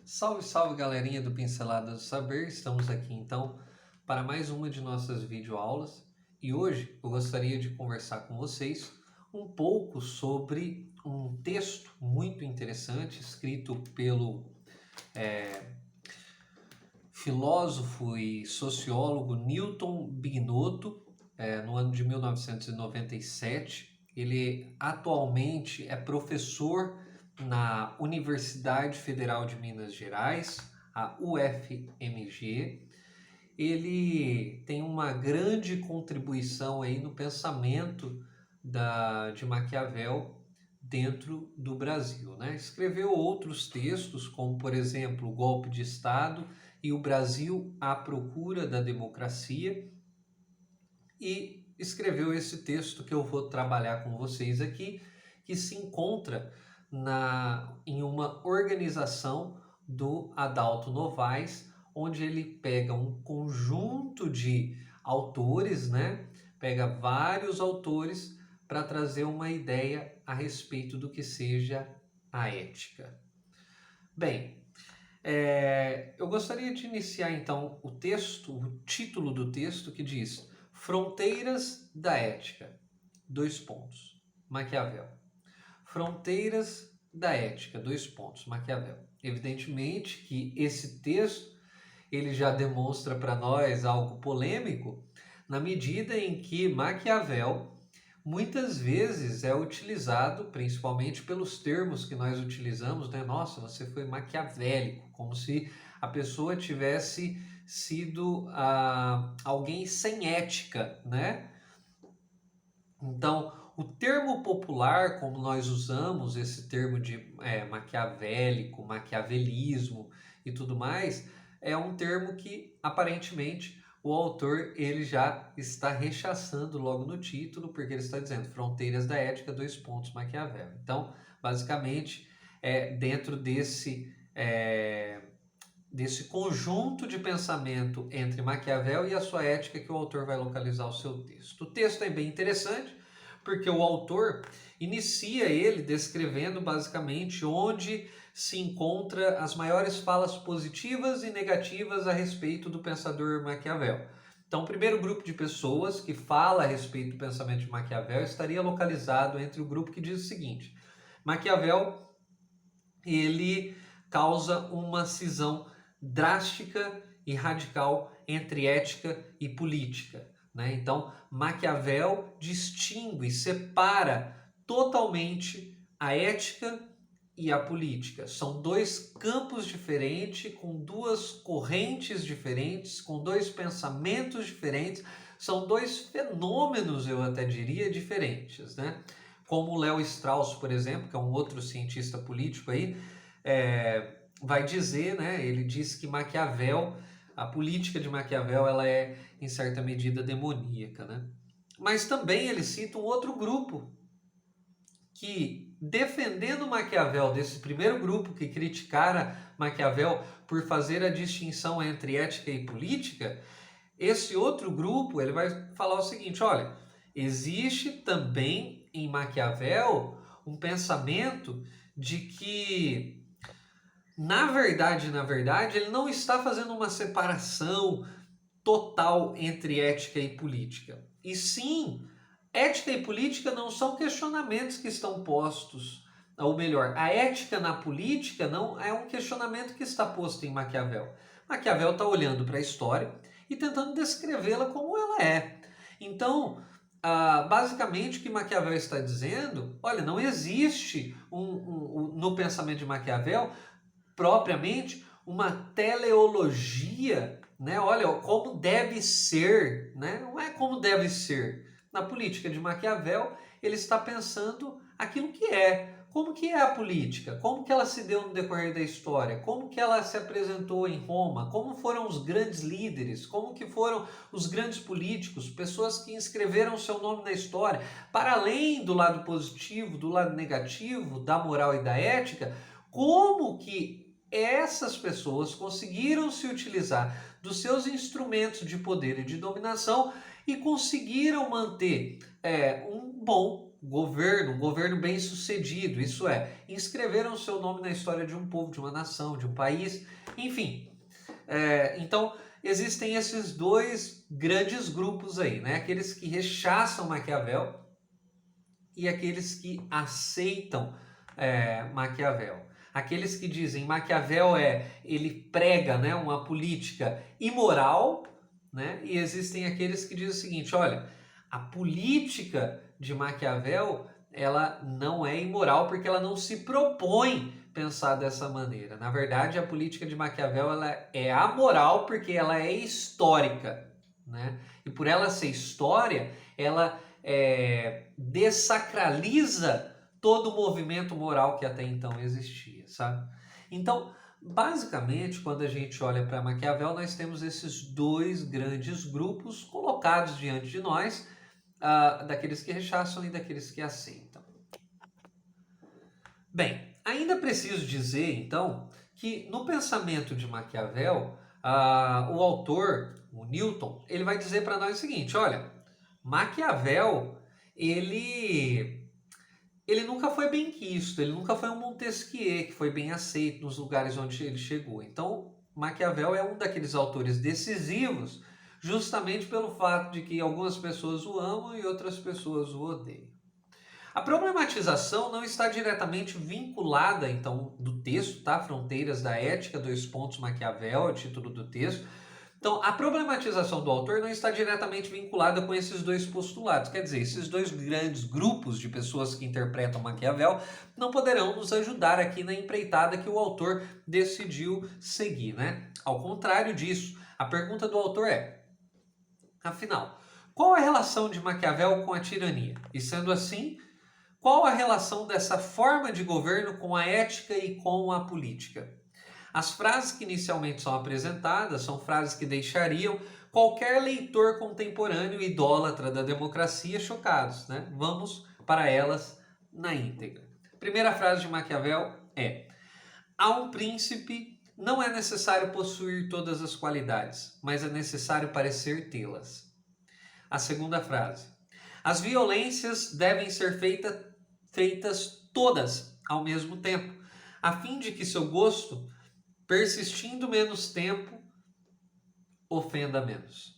Salve, salve galerinha do Pincelada do Saber, estamos aqui então para mais uma de nossas videoaulas e hoje eu gostaria de conversar com vocês um pouco sobre um texto muito interessante escrito pelo filósofo e sociólogo Newton Bignotto no ano de 1997. Ele atualmente é professor na Universidade Federal de Minas Gerais, a UFMG. Ele tem uma grande contribuição aí no pensamento de Maquiavel dentro do Brasil, né? Escreveu outros textos, como por exemplo, O Golpe de Estado e O Brasil à Procura da Democracia, e escreveu esse texto que eu vou trabalhar com vocês aqui, que se encontra em uma organização do Adalto Novaes, onde ele pega um conjunto de autores, né? Pega vários autores para trazer uma ideia a respeito do que seja a ética. Bem, eu gostaria de iniciar então o texto, o título do texto que diz Fronteiras da Ética, Maquiavel. Fronteiras da Ética, Maquiavel. Evidentemente que esse texto ele já demonstra para nós algo polêmico, na medida em que Maquiavel muitas vezes é utilizado, principalmente pelos termos que nós utilizamos, né? Nossa, você foi maquiavélico, como se a pessoa tivesse sido alguém sem ética, né? Então, o termo popular, como nós usamos esse termo de maquiavélico, maquiavelismo e tudo mais, é um termo que aparentemente o autor ele já está rechaçando logo no título, porque ele está dizendo Fronteiras da Ética, Maquiavel. Então, basicamente, dentro desse conjunto de pensamento entre Maquiavel e a sua ética que o autor vai localizar o seu texto. O texto é bem interessante, porque o autor inicia ele descrevendo basicamente onde se encontra as maiores falas positivas e negativas a respeito do pensador Maquiavel. Então, o primeiro grupo de pessoas que fala a respeito do pensamento de Maquiavel estaria localizado entre o grupo que diz o seguinte: Maquiavel, ele causa uma cisão drástica e radical entre ética e política, né? Então, Maquiavel distingue, separa totalmente a ética e a política. São dois campos diferentes, com duas correntes diferentes, com dois pensamentos diferentes, são dois fenômenos, eu até diria, diferentes, né? Como o Léo Strauss, por exemplo, que é um outro cientista político aí, vai dizer, né? Ele diz que Maquiavel, a política de Maquiavel, ela é em certa medida demoníaca, né? Mas também ele cita um outro grupo que, defendendo Maquiavel, desse primeiro grupo que criticara Maquiavel por fazer a distinção entre ética e política, esse outro grupo ele vai falar o seguinte: olha, existe também em Maquiavel um pensamento de que na verdade, ele não está fazendo uma separação total entre ética e política. E sim, ética e política não são questionamentos que estão postos, ou melhor, a ética na política não é um questionamento que está posto em Maquiavel. Maquiavel está olhando para a história e tentando descrevê-la como ela é. Então, basicamente o que Maquiavel está dizendo, olha, não existe no pensamento de Maquiavel propriamente uma teleologia, né? Olha, como deve ser, né? Não é como deve ser. Na política de Maquiavel, ele está pensando aquilo que é. Como que é a política? Como que ela se deu no decorrer da história? Como que ela se apresentou em Roma? Como foram os grandes líderes? Como que foram os grandes políticos? Pessoas que inscreveram seu nome na história. Para além do lado positivo, do lado negativo, da moral e da ética, como que essas pessoas conseguiram se utilizar dos seus instrumentos de poder e de dominação e conseguiram manter um bom governo, um governo bem sucedido, isso é, inscreveram seu nome na história de um povo, de uma nação, de um país, enfim. Então, existem esses dois grandes grupos aí, né? Aqueles que rechaçam Maquiavel e aqueles que aceitam Maquiavel. Aqueles que dizem Maquiavel ele prega, né, uma política imoral, né? E existem aqueles que dizem o seguinte, olha, a política de Maquiavel, ela não é imoral porque ela não se propõe pensar dessa maneira. Na verdade, a política de Maquiavel ela é amoral porque ela é histórica, né? E por ela ser história, ela desacraliza todo o movimento moral que até então existia, sabe? Então, basicamente, quando a gente olha para Maquiavel, nós temos esses dois grandes grupos colocados diante de nós, daqueles que rechaçam e daqueles que aceitam. Bem, ainda preciso dizer, então, que no pensamento de Maquiavel, o autor, o Newton, ele vai dizer para nós o seguinte, olha, Maquiavel, ele nunca foi bem quisto, ele nunca foi um Montesquieu que foi bem aceito nos lugares onde ele chegou. Então, Maquiavel é um daqueles autores decisivos, justamente pelo fato de que algumas pessoas o amam e outras pessoas o odeiam. A problematização não está diretamente vinculada, então, do texto, tá? Fronteiras da Ética, Maquiavel, é o título do texto. Então, a problematização do autor não está diretamente vinculada com esses dois postulados. Quer dizer, esses dois grandes grupos de pessoas que interpretam Maquiavel não poderão nos ajudar aqui na empreitada que o autor decidiu seguir, né? Ao contrário disso, a pergunta do autor é, afinal, qual a relação de Maquiavel com a tirania? E sendo assim, qual a relação dessa forma de governo com a ética e com a política? As frases que inicialmente são apresentadas são frases que deixariam qualquer leitor contemporâneo idólatra da democracia chocados, né? Vamos para elas na íntegra. Primeira frase de Maquiavel é: a um príncipe não é necessário possuir todas as qualidades, mas é necessário parecer tê-las. A segunda frase: as violências devem ser feitas todas ao mesmo tempo, a fim de que seu gosto, persistindo menos tempo, ofenda menos.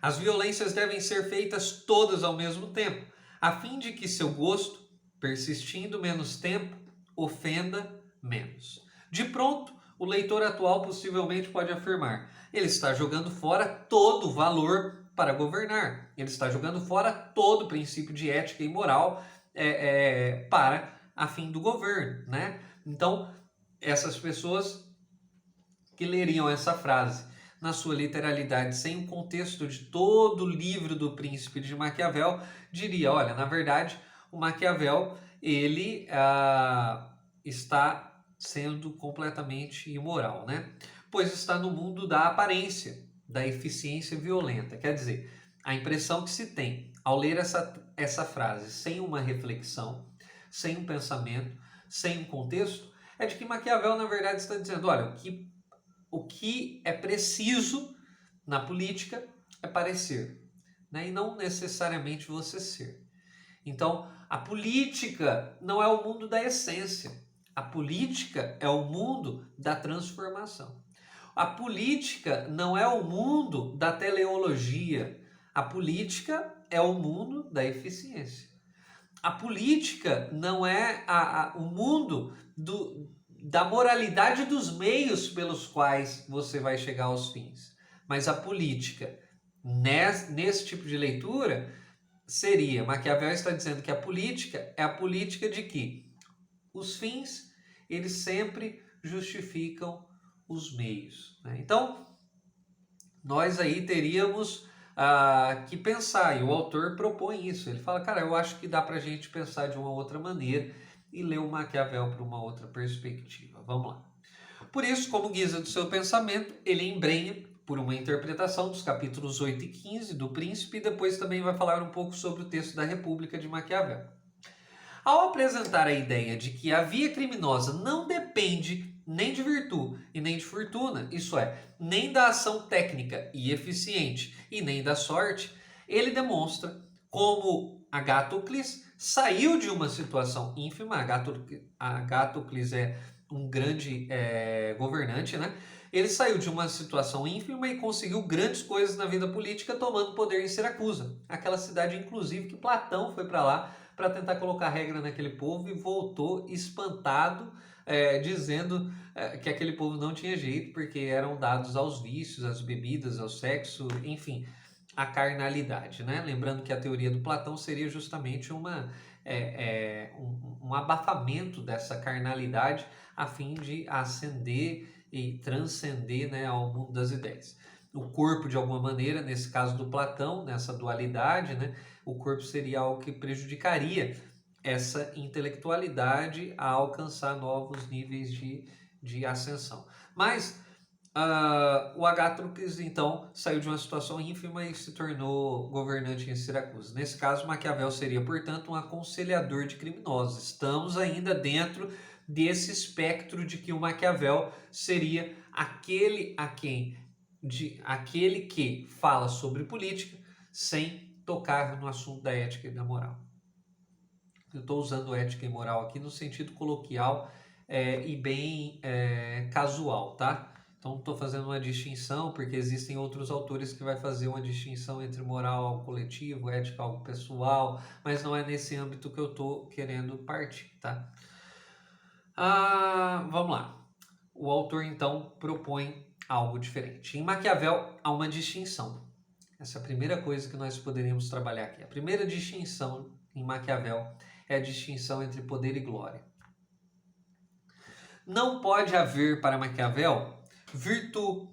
As violências devem ser feitas todas ao mesmo tempo, a fim de que seu gosto, persistindo menos tempo, ofenda menos. De pronto, o leitor atual possivelmente pode afirmar: ele está jogando fora todo o valor para governar, ele está jogando fora todo o princípio de ética e moral para a fim do governo, né? Então, essas pessoas que leriam essa frase na sua literalidade, sem o contexto de todo o livro do Príncipe de Maquiavel, diria, olha, na verdade, o Maquiavel, ele está sendo completamente imoral, né? Pois está no mundo da aparência, da eficiência violenta. Quer dizer, a impressão que se tem ao ler essa frase sem uma reflexão, sem um pensamento, sem um contexto, é de que Maquiavel, na verdade, está dizendo, olha, o que é preciso na política é parecer, né? E não necessariamente você ser. Então, a política não é o mundo da essência. A política é o mundo da transformação. A política não é o mundo da teleologia. A política é o mundo da eficiência. A política não é o mundo da moralidade dos meios pelos quais você vai chegar aos fins. Mas a política, nesse tipo de leitura, seria, Maquiavel está dizendo que a política é a política de que os fins, eles sempre justificam os meios, né? Então, nós aí teríamos que pensar, e o autor propõe isso, ele fala, cara, eu acho que dá pra gente pensar de uma outra maneira e ler o Maquiavel por uma outra perspectiva. Vamos lá. Por isso, como guisa do seu pensamento, ele embrenha por uma interpretação dos capítulos 8 e 15 do Príncipe e depois também vai falar um pouco sobre o texto da República de Maquiavel. Ao apresentar a ideia de que a via criminosa não depende nem de virtude e nem de fortuna, isso é, nem da ação técnica e eficiente e nem da sorte, ele demonstra como Agatocles saiu de uma situação ínfima. Agatocles é um grande governante, né? Ele saiu de uma situação ínfima e conseguiu grandes coisas na vida política, tomando poder em Siracusa, aquela cidade, inclusive, que Platão foi para lá para tentar colocar regra naquele povo e voltou espantado, dizendo que aquele povo não tinha jeito, porque eram dados aos vícios, às bebidas, ao sexo, enfim, a carnalidade, né? Lembrando que a teoria do Platão seria justamente um abafamento dessa carnalidade a fim de ascender e transcender, né, ao mundo das ideias. O corpo, de alguma maneira, nesse caso do Platão, nessa dualidade, né, o corpo seria algo que prejudicaria essa intelectualidade a alcançar novos níveis de ascensão. Mas o Agatocles, então, saiu de uma situação ínfima e se tornou governante em Siracusa. Nesse caso, Maquiavel seria, portanto, um aconselhador de criminosos. Estamos ainda dentro desse espectro de que o Maquiavel seria aquele que fala sobre política sem tocar no assunto da ética e da moral. Eu estou usando ética e moral aqui no sentido coloquial e bem casual, tá? Então, estou fazendo uma distinção, porque existem outros autores que vai fazer uma distinção entre moral algo coletivo, ética algo pessoal, mas não é nesse âmbito que eu estou querendo partir, tá? Vamos lá. O autor, então, propõe algo diferente. Em Maquiavel, há uma distinção. Essa é a primeira coisa que nós poderíamos trabalhar aqui. A primeira distinção em Maquiavel é a distinção entre poder e glória. Não pode haver para Maquiavel virtude.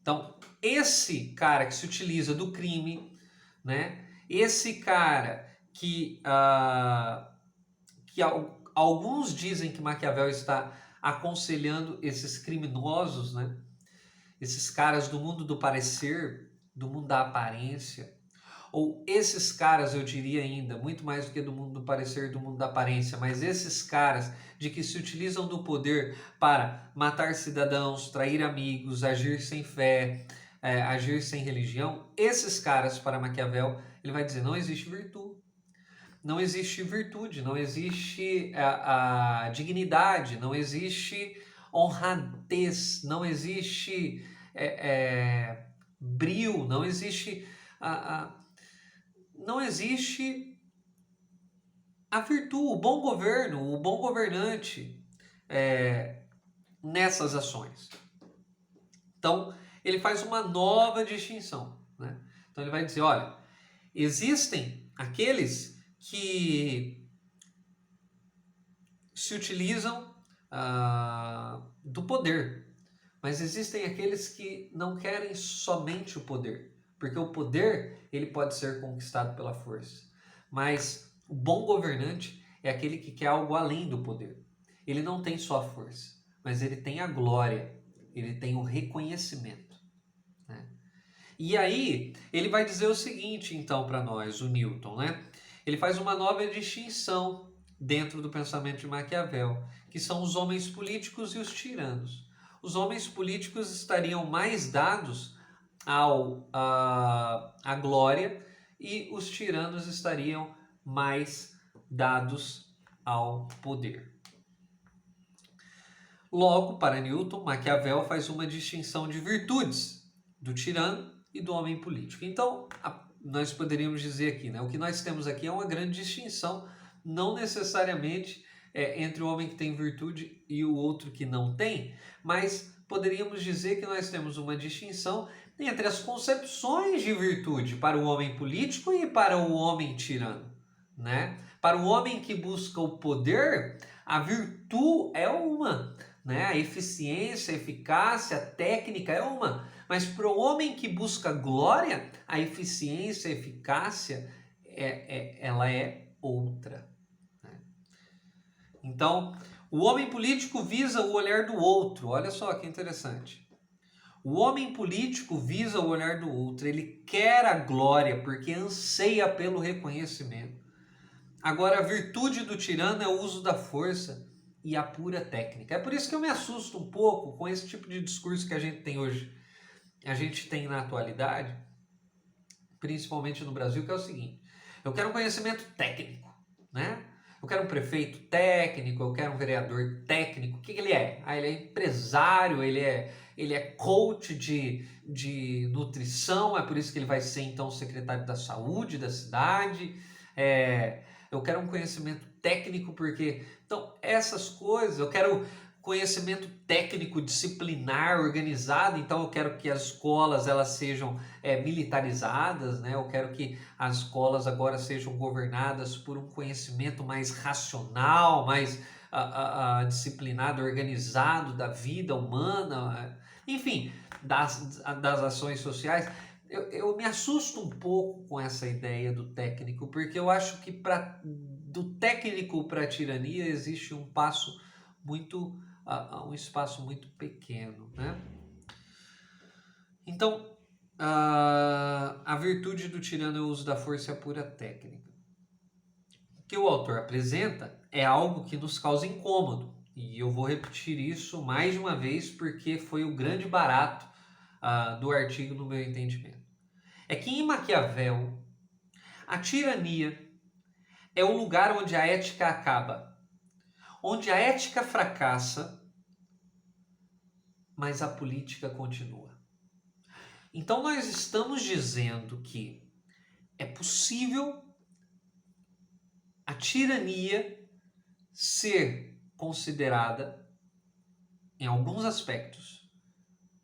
Então, esse cara que se utiliza do crime, né? Esse cara que alguns dizem que Maquiavel está aconselhando esses criminosos, né? Esses caras do mundo do parecer, do mundo da aparência, ou esses caras, eu diria ainda, muito mais do que do mundo do parecer, do mundo da aparência, mas esses caras de que se utilizam do poder para matar cidadãos, trair amigos, agir sem fé, agir sem religião, esses caras, para Maquiavel, ele vai dizer, não existe virtude. Não existe virtude, não existe a dignidade, não existe honradez, não existe brio, não existe não existe a virtude, o bom governo, o bom governante nessas ações. Então, ele faz uma nova distinção, né? Então, ele vai dizer, olha, existem aqueles que se utilizam do poder, mas existem aqueles que não querem somente o poder, porque o poder ele pode ser conquistado pela força, mas o bom governante é aquele que quer algo além do poder. Ele não tem só a força, mas ele tem a glória, ele tem o reconhecimento, né? E aí ele vai dizer o seguinte, então, para nós, o Newton, né? Ele faz uma nova distinção dentro do pensamento de Maquiavel, que são os homens políticos e os tiranos. Os homens políticos estariam mais dados à glória e os tiranos estariam mais dados ao poder. Logo, para Newton, Maquiavel faz uma distinção de virtudes do tirano e do homem político. Então, nós poderíamos dizer aqui, né, o que nós temos aqui é uma grande distinção, não necessariamente entre o homem que tem virtude e o outro que não tem, mas poderíamos dizer que nós temos uma distinção entre as concepções de virtude para o homem político e para o homem tirano, né? Para o homem que busca o poder, a virtude é uma, né? A eficiência, a eficácia, a técnica é uma, mas para o homem que busca glória, a eficiência, a eficácia, ela é outra. Né? Então, o homem político visa o olhar do outro. Olha só que interessante. O homem político visa o olhar do outro. Ele quer a glória porque anseia pelo reconhecimento. Agora, a virtude do tirano é o uso da força e a pura técnica. É por isso que eu me assusto um pouco com esse tipo de discurso que a gente tem hoje. A gente tem na atualidade, principalmente no Brasil, que é o seguinte: eu quero conhecimento técnico, né? Eu quero um prefeito técnico, eu quero um vereador técnico. O que ele é? Ah, ele é empresário, ele é coach de nutrição, é por isso que ele vai ser então secretário da saúde da cidade. Eu quero um conhecimento técnico porque... Então, essas coisas, eu quero conhecimento técnico, disciplinar, organizado, então eu quero que as escolas elas sejam militarizadas, né? Eu quero que as escolas agora sejam governadas por um conhecimento mais racional, mais disciplinado, organizado da vida humana, enfim, das ações sociais. Eu me assusto um pouco com essa ideia do técnico, porque eu acho que do técnico para a tirania existe um passo muito, um espaço muito pequeno, né? Então, a virtude do tirano é o uso da força e a pura técnica. O que o autor apresenta é algo que nos causa incômodo, e eu vou repetir isso mais de uma vez porque foi o grande barato do artigo no meu entendimento. É que em Maquiavel, a tirania é o lugar onde a ética acaba, onde a ética fracassa, mas a política continua. Então nós estamos dizendo que é possível a tirania ser considerada, em alguns aspectos,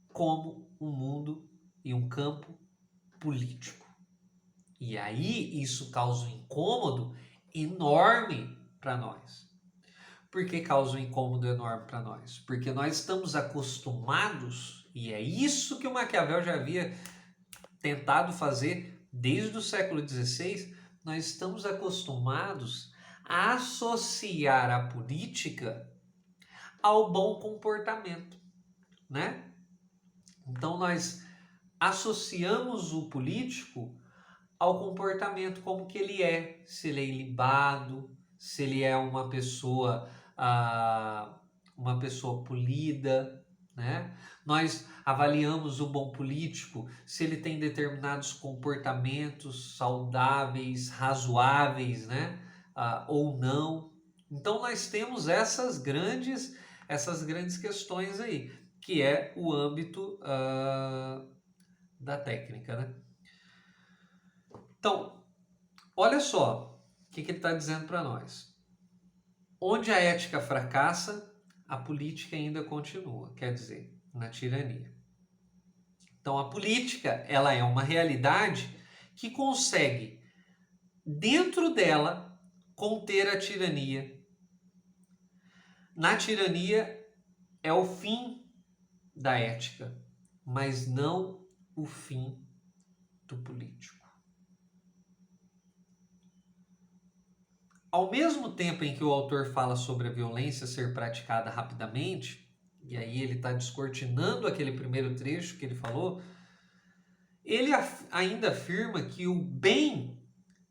como um mundo e um campo político. E aí isso causa um incômodo enorme para nós. Por que causa um incômodo enorme para nós? Porque nós estamos acostumados, e é isso que o Maquiavel já havia tentado fazer desde o século XVI, nós estamos acostumados a associar a política ao bom comportamento, né? Então nós associamos o político ao comportamento, como que ele é, se ele é ilibado, se ele é uma pessoa polida, né? Nós avaliamos o bom político se ele tem determinados comportamentos saudáveis, razoáveis, né? Ou não. Então nós temos essas grandes questões aí, que é o âmbito da técnica, né? Então, olha só o que ele está dizendo para nós. Onde a ética fracassa, a política ainda continua, quer dizer, na tirania. Então, a política ela é uma realidade que consegue, dentro dela, conter a tirania. Na tirania é o fim da ética, mas não o fim do político. Ao mesmo tempo em que o autor fala sobre a violência ser praticada rapidamente, e aí ele está descortinando aquele primeiro trecho que ele falou, ele ainda afirma que o bem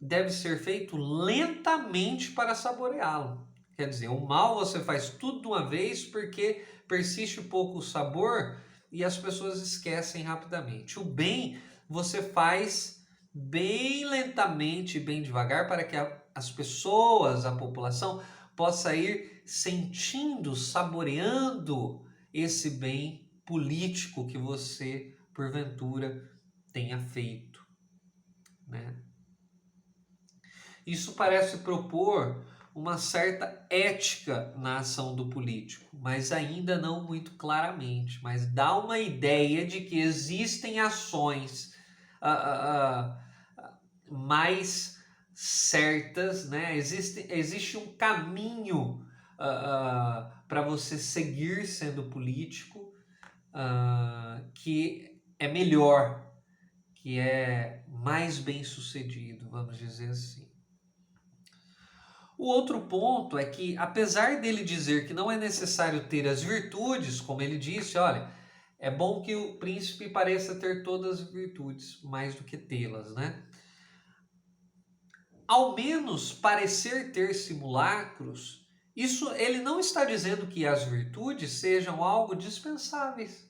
deve ser feito lentamente para saboreá-lo. Quer dizer, o mal você faz tudo de uma vez porque persiste pouco o sabor e as pessoas esquecem rapidamente. O bem você faz bem lentamente, bem devagar, para que as pessoas, a população, possa ir sentindo, saboreando esse bem político que você, porventura, tenha feito, né? Isso parece propor uma certa ética na ação do político, mas ainda não muito claramente, mas dá uma ideia de que existem ações mais certas, né? Existe um caminho para você seguir sendo político que é melhor, que é mais bem sucedido, vamos dizer assim. O outro ponto é que, apesar dele dizer que não é necessário ter as virtudes, como ele disse, olha, é bom que o príncipe pareça ter todas as virtudes, mais do que tê-las, né? Ao menos parecer ter simulacros, isso ele não está dizendo que as virtudes sejam algo dispensáveis,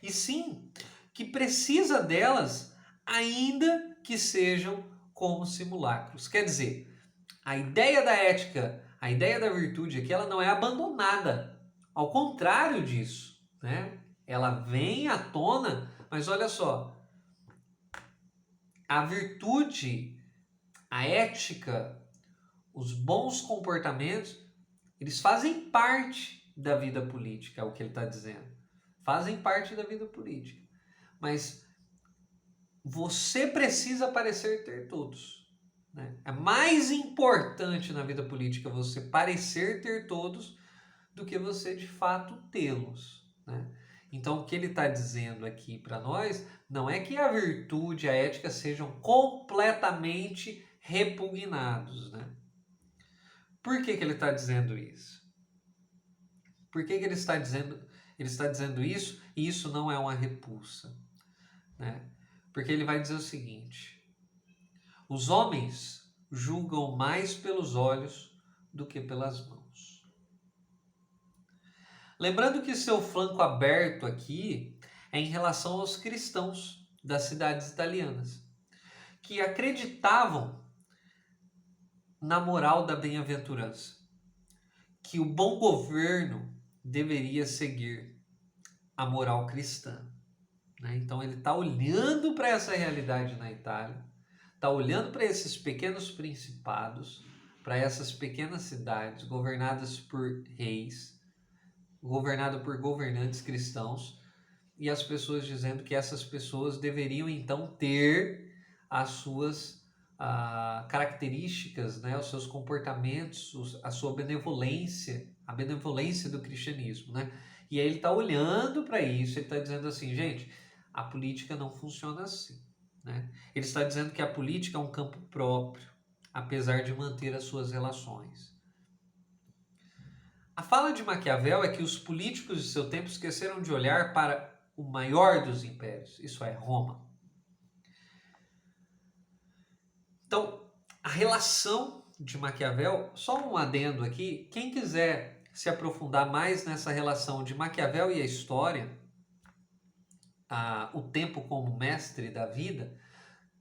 e sim que precisa delas, ainda que sejam como simulacros. Quer dizer, A ideia da ética, a ideia da virtude aqui, ela não é abandonada. Ao contrário disso, né? Ela vem à tona, mas olha só, a virtude, a ética, os bons comportamentos, eles fazem parte da vida política, é o que ele está dizendo. Fazem parte da vida política. Mas você precisa parecer ter todos. Né? É mais importante na vida política você parecer ter todos do que você de fato tê-los. Né? Então, o que ele está dizendo aqui para nós não é que a virtude e a ética sejam completamente repugnados. Né? Por que ele está dizendo isso? Por que ele está dizendo? Ele está dizendo isso e isso não é uma repulsa. Né? Porque ele vai dizer o seguinte: os homens julgam mais pelos olhos do que pelas mãos. Lembrando que seu flanco aberto aqui é em relação aos cristãos das cidades italianas, que acreditavam na moral da bem-aventurança, que o bom governo deveria seguir a moral cristã. Né? Então ele está olhando para essa realidade na Itália, está olhando para esses pequenos principados, para essas pequenas cidades governadas por reis, governado por governantes cristãos, e as pessoas dizendo que essas pessoas deveriam então ter as suas características, né, os seus comportamentos, a sua benevolência, a benevolência do cristianismo. Né? E aí ele está olhando para isso, ele está dizendo assim, gente, a política não funciona assim. Né? Ele está dizendo que a política é um campo próprio, apesar de manter as suas relações. A fala de Maquiavel é que os políticos de seu tempo esqueceram de olhar para o maior dos impérios, isso é, Roma. Então, a relação de Maquiavel, só um adendo aqui, quem quiser se aprofundar mais nessa relação de Maquiavel e a história, o tempo como mestre da vida,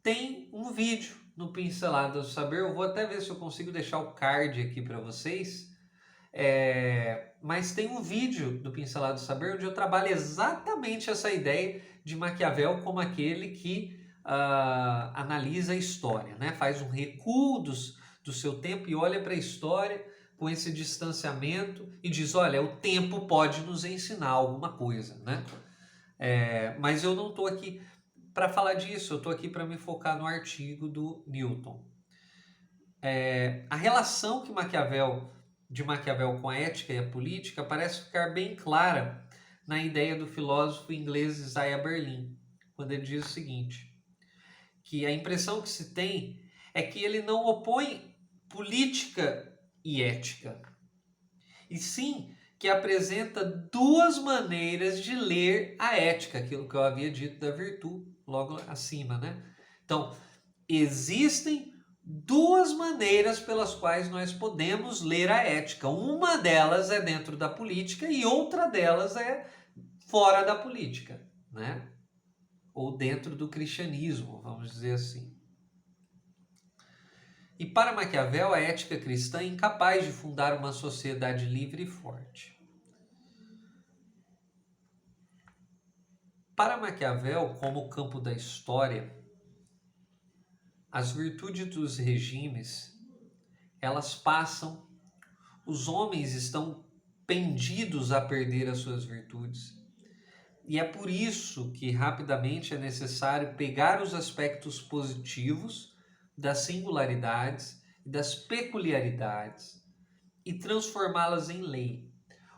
tem um vídeo no Pincelada do Saber, eu vou até ver se eu consigo deixar o card aqui para vocês, mas tem um vídeo do Pincelada do Saber onde eu trabalho exatamente essa ideia de Maquiavel como aquele que analisa a história, né? Faz um recuo do seu tempo e olha para a história com esse distanciamento e diz, olha, o tempo pode nos ensinar alguma coisa, né? Mas eu não estou aqui para falar disso, eu estou aqui para me focar no artigo do Newton. A relação que de Maquiavel com a ética e a política parece ficar bem clara na ideia do filósofo inglês Isaiah Berlin, quando ele diz o seguinte, que a impressão que se tem é que ele não opõe política e ética, e sim que apresenta duas maneiras de ler a ética, aquilo que eu havia dito da virtude logo acima, né? Então, existem duas maneiras pelas quais nós podemos ler a ética. Uma delas é dentro da política e outra delas é fora da política, né? Ou dentro do cristianismo, vamos dizer assim. E para Maquiavel, a ética cristã é incapaz de fundar uma sociedade livre e forte. Para Maquiavel, como campo da história, as virtudes dos regimes, elas passam, os homens estão pendidos a perder as suas virtudes. E é por isso que rapidamente é necessário pegar os aspectos positivos das singularidades e das peculiaridades e transformá-las em lei.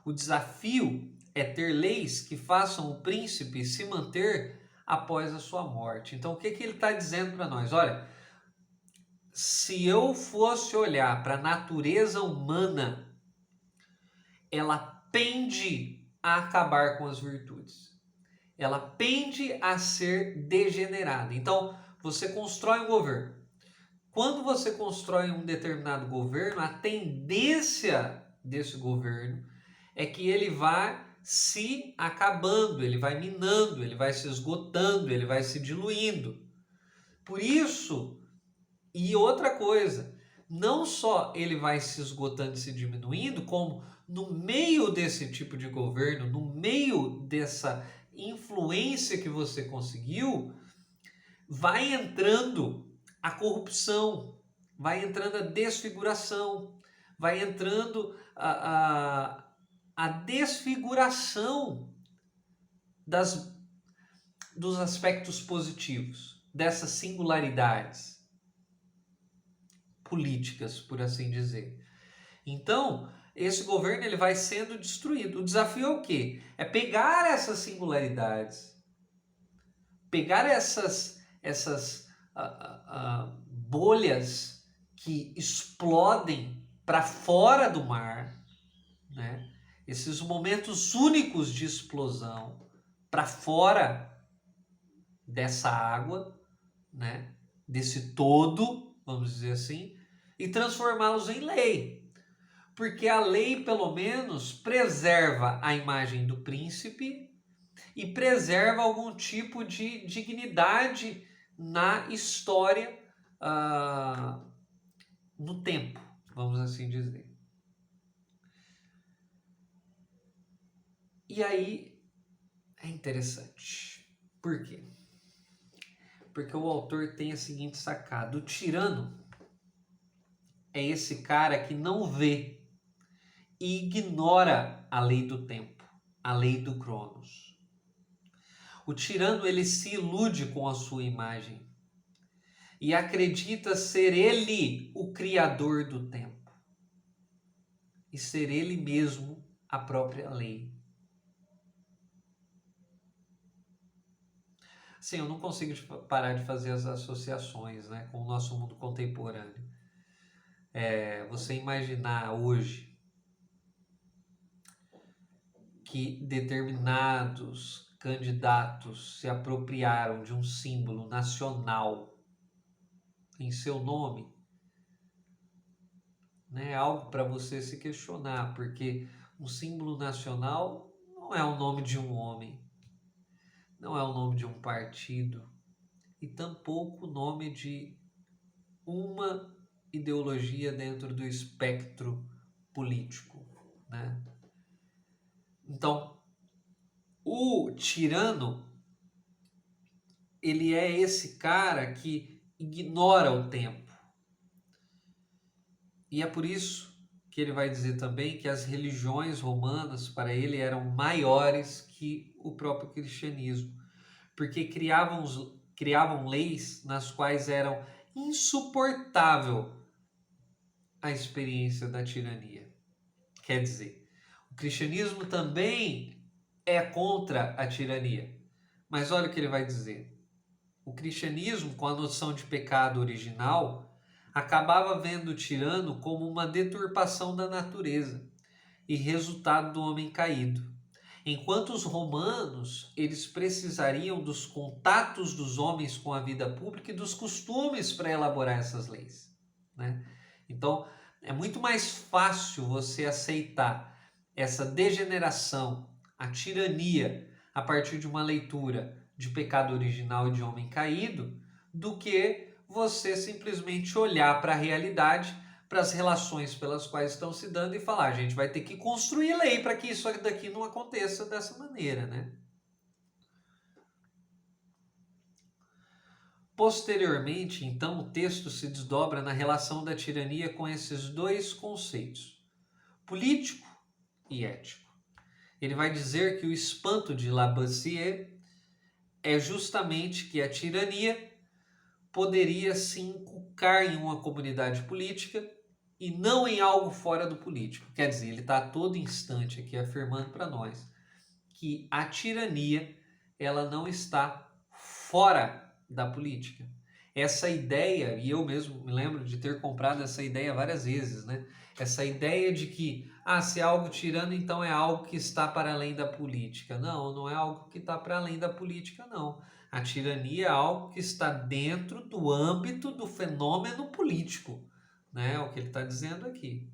O desafio é ter leis que façam o príncipe se manter após a sua morte. Então, o que ele está dizendo para nós? Olha, se eu fosse olhar para a natureza humana, ela pende a acabar com as virtudes. Ela pende a ser degenerada. Então, você constrói um governo. Quando você constrói um determinado governo, a tendência desse governo é que ele vai se acabando, ele vai minando, ele vai se esgotando, ele vai se diluindo. Por isso, e outra coisa, não só ele vai se esgotando e se diminuindo, como no meio desse tipo de governo, no meio dessa influência que você conseguiu, vai entrando a corrupção, vai entrando a desfiguração, vai entrando a desfiguração dos aspectos positivos, dessas singularidades políticas, por assim dizer. Então, esse governo ele vai sendo destruído. O desafio é o quê? É pegar essas singularidades, pegar essas bolhas que explodem para fora do mar, né? Esses momentos únicos de explosão para fora dessa água, né? Desse todo, vamos dizer assim, e transformá-los em lei. Porque a lei, pelo menos, preserva a imagem do príncipe e preserva algum tipo de dignidade na história, no tempo, vamos assim dizer. E aí é interessante. Por quê? Porque o autor tem a seguinte sacada: o tirano é esse cara que não vê e ignora a lei do tempo, a lei do Cronos. O tirano ele se ilude com a sua imagem e acredita ser ele o criador do tempo e ser ele mesmo a própria lei. Sim, eu não consigo parar de fazer as associações, né, com o nosso mundo contemporâneo. Você imaginar hoje que determinados candidatos se apropriaram de um símbolo nacional em seu nome, né, é algo para você se questionar, porque um símbolo nacional não é o nome de um homem, não é o nome de um partido e tampouco o nome de uma ideologia dentro do espectro político, né? Então, o tirano, ele é esse cara que ignora o tempo. E é por isso que ele vai dizer também que as religiões romanas para ele eram maiores que o próprio cristianismo, porque criavam leis nas quais eram insuportável a experiência da tirania. Quer dizer, o cristianismo também é contra a tirania. Mas olha o que ele vai dizer. O cristianismo, com a noção de pecado original, acabava vendo o tirano como uma deturpação da natureza e resultado do homem caído. Enquanto os romanos, eles precisariam dos contatos dos homens com a vida pública e dos costumes para elaborar essas leis, né? Então, é muito mais fácil você aceitar essa degeneração, a tirania, a partir de uma leitura de pecado original e de homem caído, do que você simplesmente olhar para a realidade, para as relações pelas quais estão se dando e falar, a gente vai ter que construir lei para que isso daqui não aconteça dessa maneira, né? Posteriormente, então, o texto se desdobra na relação da tirania com esses dois conceitos, político e ético. Ele vai dizer que o espanto de Lavoisier é justamente que a tirania poderia se inculcar em uma comunidade política e não em algo fora do político. Quer dizer, ele está a todo instante aqui afirmando para nós que a tirania ela não está fora da política. Essa ideia, e eu mesmo me lembro de ter comprado essa ideia várias vezes, né? Essa ideia de que, se é algo tirano, então é algo que está para além da política. Não, não é algo que está para além da política, não. A tirania é algo que está dentro do âmbito do fenômeno político, né? É o que ele está dizendo aqui.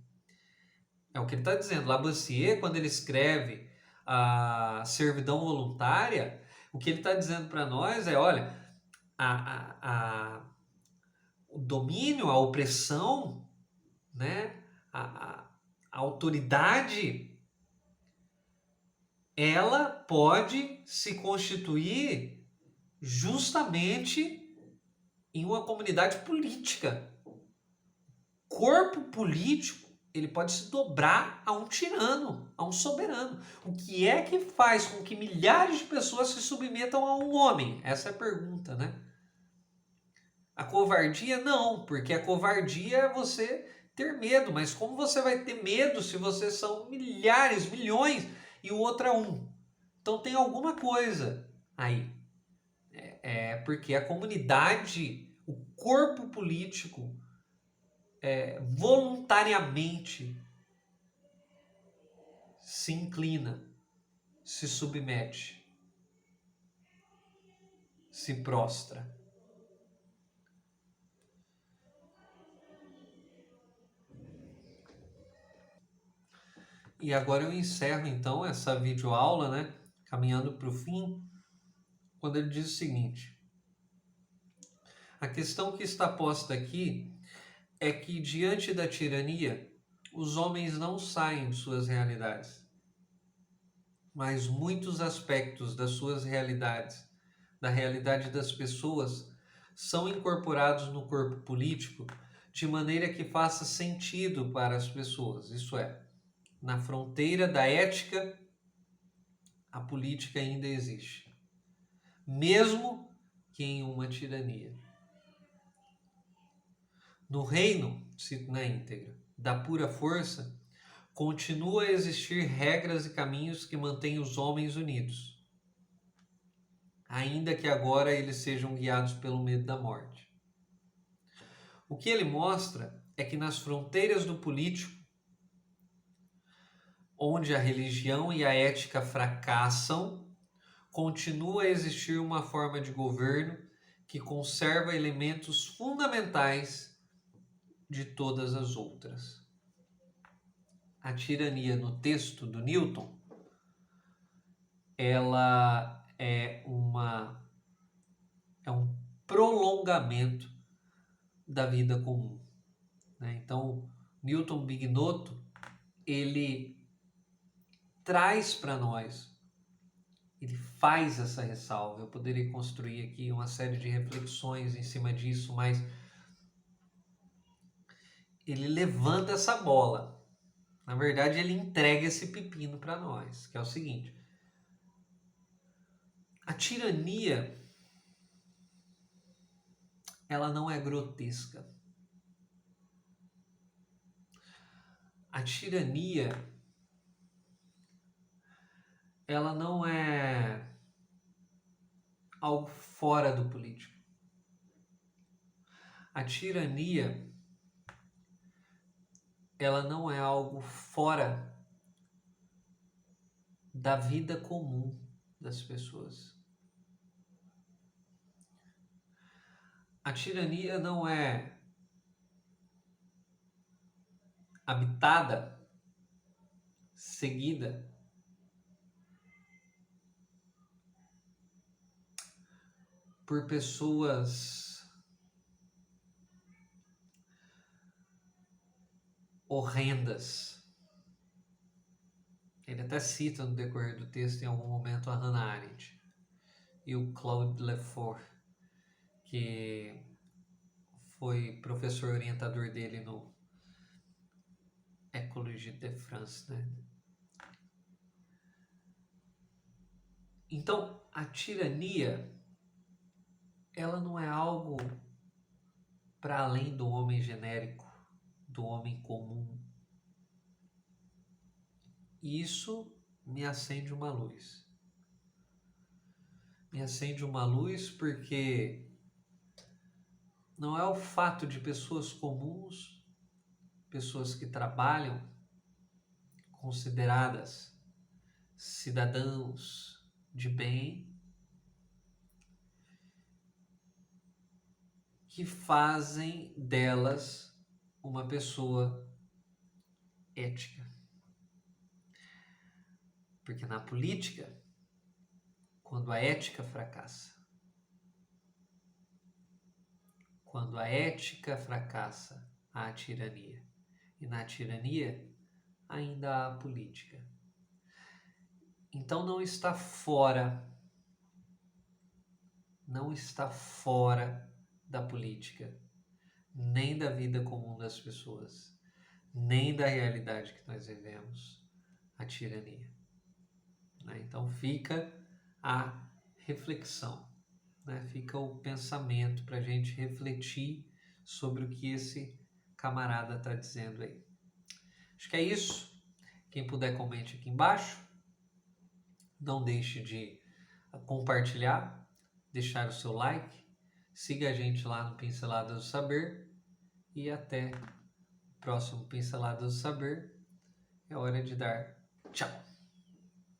É o que ele está dizendo. Lavoisier, quando ele escreve a servidão voluntária, o que ele está dizendo para nós é, olha, o domínio, a opressão, né? A autoridade, ela pode se constituir justamente em uma comunidade política. Corpo político, ele pode se dobrar a um tirano, a um soberano. O que é que faz com que milhares de pessoas se submetam a um homem? Essa é a pergunta, né? A covardia não, porque a covardia é você ter medo, mas como você vai ter medo se vocês são milhares, milhões e o outro é um? Então tem alguma coisa aí. É porque a comunidade, o corpo político, voluntariamente se inclina, se submete, se prostra. E agora eu encerro então essa videoaula, né? Caminhando para o fim, quando ele diz o seguinte: a questão que está posta aqui é que diante da tirania, os homens não saem de suas realidades, mas muitos aspectos das suas realidades, da realidade das pessoas, são incorporados no corpo político de maneira que faça sentido para as pessoas. Isso é, na fronteira da ética, a política ainda existe, mesmo que em uma tirania. No reino, cito na íntegra, da pura força, continua a existir regras e caminhos que mantêm os homens unidos, ainda que agora eles sejam guiados pelo medo da morte. O que ele mostra é que nas fronteiras do político, onde a religião e a ética fracassam, continua a existir uma forma de governo que conserva elementos fundamentais de todas as outras. A tirania no texto do Newton, ela é um prolongamento da vida comum, né? Então, Newton Bignotto, ele traz para nós, ele faz essa ressalva. Eu poderia construir aqui uma série de reflexões em cima disso, mas ele levanta essa bola. Na verdade, ele entrega esse pepino para nós, que é o seguinte: a tirania, ela não é grotesca. A tirania, ela não é algo fora do político. A tirania, ela não é algo fora da vida comum das pessoas. A tirania não é habitada, seguida por pessoas horrendas. Ele até cita no decorrer do texto, em algum momento, a Hannah Arendt e o Claude Lefort, que foi professor orientador dele no École de France, né? Então, a tirania, ela não é algo para além do homem genérico, do homem comum. Isso me acende uma luz. Me acende uma luz porque não é o fato de pessoas comuns, pessoas que trabalham, consideradas cidadãos de bem, que fazem delas uma pessoa ética. Porque na política, quando a ética fracassa, há a tirania. e na tirania ainda há política. Então não está fora da política, nem da vida comum das pessoas, nem da realidade que nós vivemos, a tirania. Então fica a reflexão, fica o pensamento para a gente refletir sobre o que esse camarada está dizendo aí. Acho que é isso. Quem puder, comente aqui embaixo. Não deixe de compartilhar, deixar o seu like, siga a gente lá no Pinceladas do Saber e até o próximo Pinceladas do Saber. É hora de dar tchau!